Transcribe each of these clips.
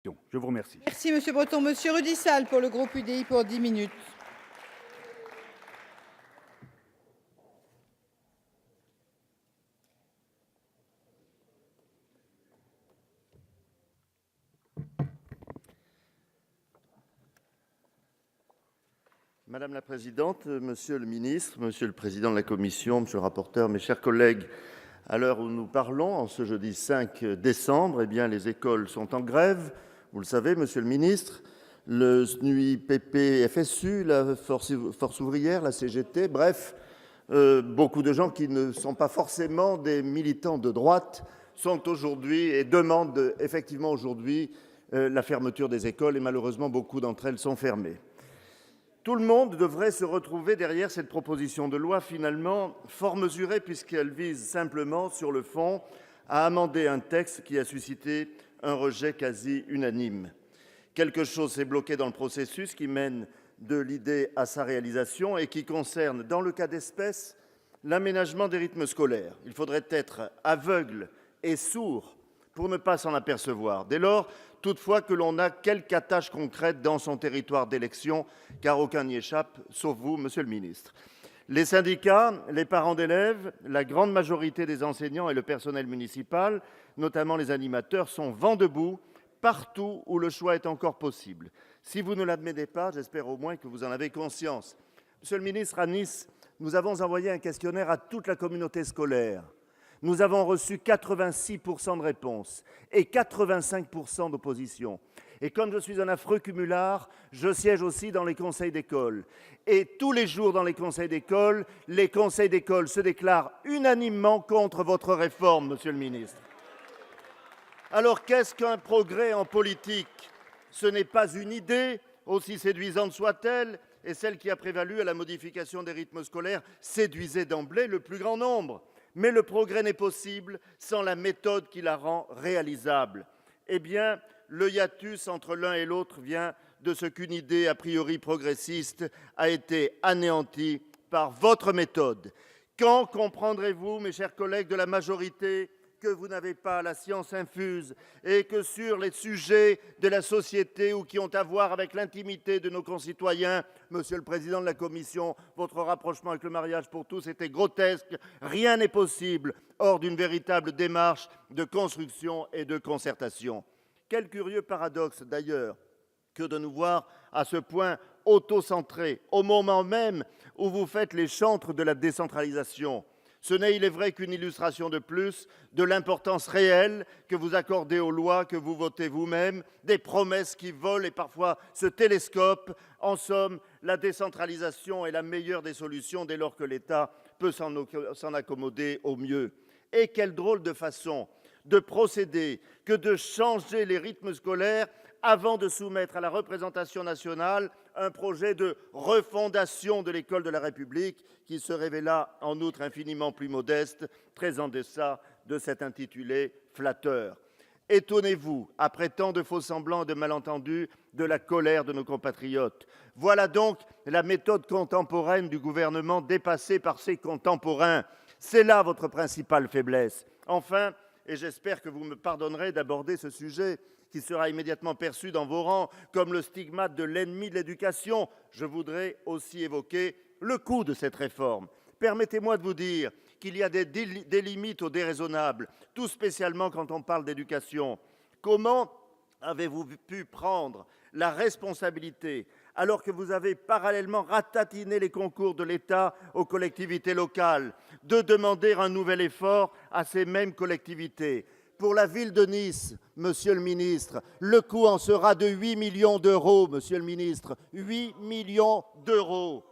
Je vous remercie. Merci, Monsieur Breton. Monsieur Rudissal pour le groupe UDI pour 10 minutes. Madame la présidente, monsieur le ministre, monsieur le président de la commission, monsieur le rapporteur, mes chers collègues, à l'heure où nous parlons, en ce jeudi 5 décembre, les écoles sont en grève. Vous le savez, monsieur le ministre, le SNUI-PP FSU, la Force ouvrière, la CGT, bref, beaucoup de gens qui ne sont pas forcément des militants de droite sont aujourd'hui et demandent effectivement aujourd'hui la fermeture des écoles et malheureusement beaucoup d'entre elles sont fermées. Tout le monde devrait se retrouver derrière cette proposition de loi finalement fort mesurée puisqu'elle vise simplement, sur le fond, à amender un texte qui a suscité un rejet quasi unanime. Quelque chose s'est bloqué dans le processus qui mène de l'idée à sa réalisation et qui concerne, dans le cas d'espèce, l'aménagement des rythmes scolaires. Il faudrait être aveugle et sourd pour ne pas s'en apercevoir. Dès lors, toutefois que l'on a quelques attaches concrètes dans son territoire d'élection, car aucun n'y échappe, sauf vous, monsieur le ministre. Les syndicats, les parents d'élèves, la grande majorité des enseignants et le personnel municipal, notamment les animateurs, sont vent debout partout où le choix est encore possible. Si vous ne l'admettez pas, j'espère au moins que vous en avez conscience. Monsieur le ministre, à Nice, nous avons envoyé un questionnaire à toute la communauté scolaire. Nous avons reçu 86% de réponses et 85% d'opposition. Et comme je suis un affreux cumulard, je siège aussi dans les conseils d'école. Et tous les jours dans les conseils d'école se déclarent unanimement contre votre réforme, monsieur le ministre. Alors qu'est-ce qu'un progrès en politique? Ce n'est pas une idée, aussi séduisante soit-elle, et celle qui a prévalu à la modification des rythmes scolaires séduisait d'emblée le plus grand nombre. Mais le progrès n'est possible sans la méthode qui la rend réalisable. Eh bien, le hiatus entre l'un et l'autre vient de ce qu'une idée a priori progressiste a été anéantie par votre méthode. Quand comprendrez-vous, mes chers collègues de la majorité, que vous n'avez pas la science infuse et que sur les sujets de la société ou qui ont à voir avec l'intimité de nos concitoyens, monsieur le président de la commission, votre rapprochement avec le mariage pour tous était grotesque, rien n'est possible hors d'une véritable démarche de construction et de concertation. Quel curieux paradoxe d'ailleurs que de nous voir à ce point auto-centrés au moment même où vous faites les chantres de la décentralisation. Ce n'est, il est vrai, qu'une illustration de plus de l'importance réelle que vous accordez aux lois que vous votez vous-même, des promesses qui volent et parfois se télescopent. En somme, la décentralisation est la meilleure des solutions dès lors que l'État peut s'en accommoder au mieux. Et quelle drôle de façon de procéder que de changer les rythmes scolaires avant de soumettre à la représentation nationale un projet de refondation de l'école de la République qui se révéla en outre infiniment plus modeste, très en deçà de cet intitulé flatteur. Étonnez-vous, après tant de faux-semblants et de malentendus, de la colère de nos compatriotes. Voilà donc la méthode contemporaine du gouvernement dépassée par ses contemporains. C'est là votre principale faiblesse. Enfin, et j'espère que vous me pardonnerez d'aborder ce sujet qui sera immédiatement perçu dans vos rangs comme le stigmate de l'ennemi de l'éducation, je voudrais aussi évoquer le coût de cette réforme. Permettez-moi de vous dire qu'il y a des limites au déraisonnable, tout spécialement quand on parle d'éducation. Comment avez-vous pu prendre la responsabilité, alors que vous avez parallèlement ratatiné les concours de l'État aux collectivités locales, de demander un nouvel effort à ces mêmes collectivités? Pour la ville de Nice, monsieur le ministre, le coût en sera de 8 millions d'euros, monsieur le ministre. 8 millions d'euros.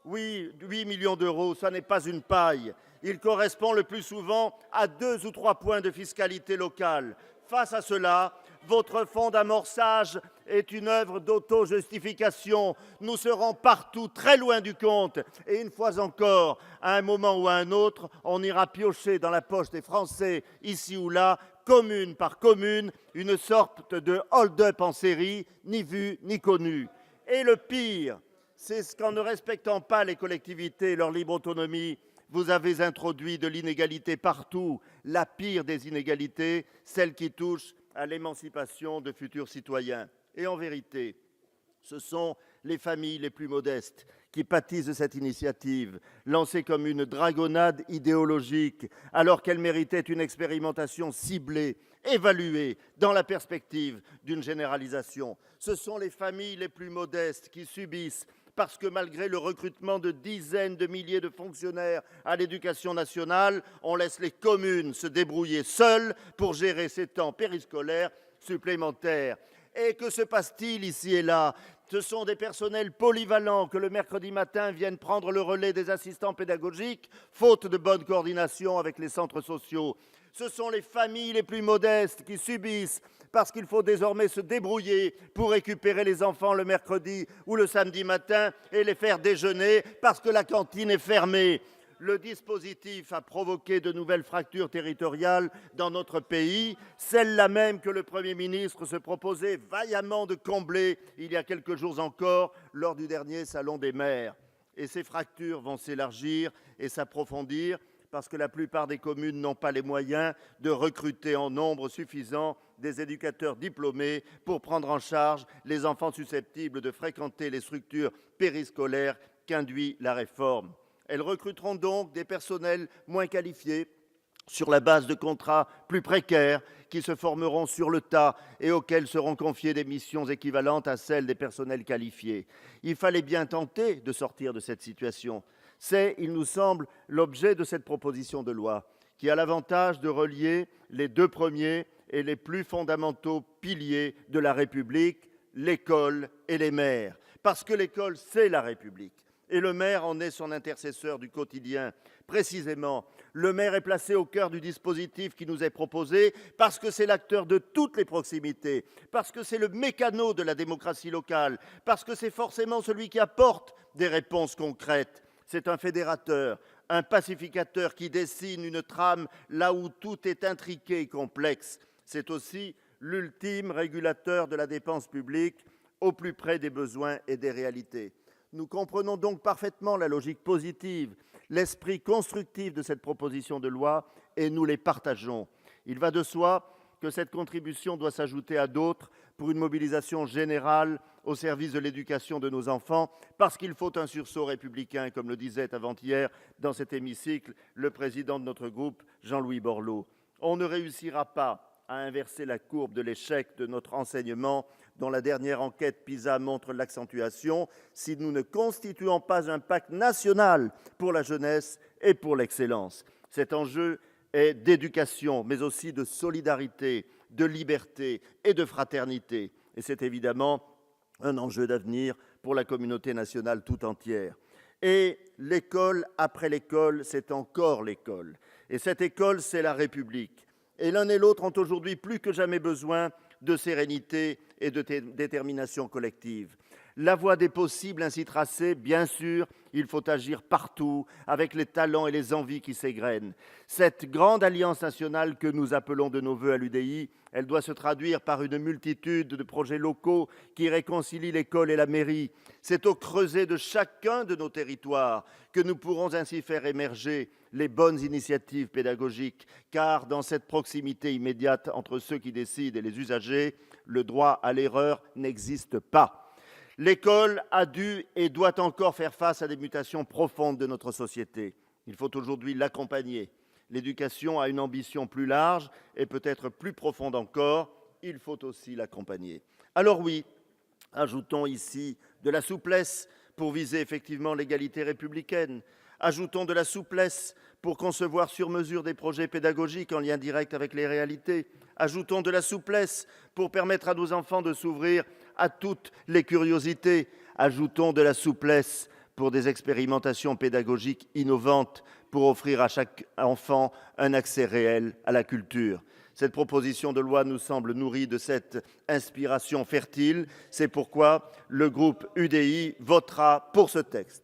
Oui, 8 millions d'euros, ça n'est pas une paille. Il correspond le plus souvent à 2 ou 3 points de fiscalité locale. Face à cela, votre fonds d'amorçage est une œuvre d'auto-justification. Nous serons partout très loin du compte. Et une fois encore, à un moment ou à un autre, on ira piocher dans la poche des Français, ici ou là, commune par commune, une sorte de hold-up en série, ni vu ni connu. Et le pire, c'est qu'en ne respectant pas les collectivités et leur libre autonomie, vous avez introduit de l'inégalité partout, la pire des inégalités, celle qui touche à l'émancipation de futurs citoyens. Et en vérité, ce sont les familles les plus modestes qui pâtissent de cette initiative, lancée comme une dragonnade idéologique, alors qu'elle méritait une expérimentation ciblée, évaluée, dans la perspective d'une généralisation. Ce sont les familles les plus modestes qui subissent, parce que malgré le recrutement de dizaines de milliers de fonctionnaires à l'éducation nationale, on laisse les communes se débrouiller seules pour gérer ces temps périscolaires supplémentaires. Et que se passe-t-il ici et là? Ce sont des personnels polyvalents que le mercredi matin viennent prendre le relais des assistants pédagogiques, faute de bonne coordination avec les centres sociaux. Ce sont les familles les plus modestes qui subissent parce qu'il faut désormais se débrouiller pour récupérer les enfants le mercredi ou le samedi matin et les faire déjeuner parce que la cantine est fermée. Le dispositif a provoqué de nouvelles fractures territoriales dans notre pays, celles-là même que le Premier ministre se proposait vaillamment de combler il y a quelques jours encore lors du dernier Salon des maires. Et ces fractures vont s'élargir et s'approfondir parce que la plupart des communes n'ont pas les moyens de recruter en nombre suffisant des éducateurs diplômés pour prendre en charge les enfants susceptibles de fréquenter les structures périscolaires qu'induit la réforme. Elles recruteront donc des personnels moins qualifiés sur la base de contrats plus précaires qui se formeront sur le tas et auxquels seront confiées des missions équivalentes à celles des personnels qualifiés. Il fallait bien tenter de sortir de cette situation. C'est, il nous semble, l'objet de cette proposition de loi qui a l'avantage de relier les deux premiers et les plus fondamentaux piliers de la République, l'école et les maires. Parce que l'école, c'est la République. Et le maire en est son intercesseur du quotidien. Précisément, le maire est placé au cœur du dispositif qui nous est proposé parce que c'est l'acteur de toutes les proximités, parce que c'est le mécano de la démocratie locale, parce que c'est forcément celui qui apporte des réponses concrètes. C'est un fédérateur, un pacificateur qui dessine une trame là où tout est intriqué et complexe. C'est aussi l'ultime régulateur de la dépense publique au plus près des besoins et des réalités. Nous comprenons donc parfaitement la logique positive, l'esprit constructif de cette proposition de loi et nous les partageons. Il va de soi que cette contribution doit s'ajouter à d'autres pour une mobilisation générale au service de l'éducation de nos enfants, parce qu'il faut un sursaut républicain, comme le disait avant-hier dans cet hémicycle le président de notre groupe, Jean-Louis Borloo. On ne réussira pas à inverser la courbe de l'échec de notre enseignement, dont la dernière enquête PISA montre l'accentuation, si nous ne constituons pas un pacte national pour la jeunesse et pour l'excellence. Cet enjeu est d'éducation, mais aussi de solidarité, de liberté et de fraternité. Et c'est évidemment un enjeu d'avenir pour la communauté nationale tout entière. Et l'école, après l'école, c'est encore l'école. Et cette école, c'est la République. Et l'un et l'autre ont aujourd'hui plus que jamais besoin de sérénité et de détermination collective. La voie des possibles ainsi tracée, bien sûr, il faut agir partout avec les talents et les envies qui s'égrènent. Cette grande alliance nationale que nous appelons de nos voeux à l'UDI, elle doit se traduire par une multitude de projets locaux qui réconcilient l'école et la mairie. C'est au creuset de chacun de nos territoires que nous pourrons ainsi faire émerger les bonnes initiatives pédagogiques, car dans cette proximité immédiate entre ceux qui décident et les usagers, le droit à l'erreur n'existe pas. L'école a dû et doit encore faire face à des mutations profondes de notre société. Il faut aujourd'hui l'accompagner. L'éducation a une ambition plus large et peut-être plus profonde encore. Il faut aussi l'accompagner. Alors oui, ajoutons ici de la souplesse pour viser effectivement l'égalité républicaine. Ajoutons de la souplesse pour concevoir sur mesure des projets pédagogiques en lien direct avec les réalités. Ajoutons de la souplesse pour permettre à nos enfants de s'ouvrir à toutes les curiosités. Ajoutons de la souplesse pour des expérimentations pédagogiques innovantes pour offrir à chaque enfant un accès réel à la culture. Cette proposition de loi nous semble nourrie de cette inspiration fertile. C'est pourquoi le groupe UDI votera pour ce texte.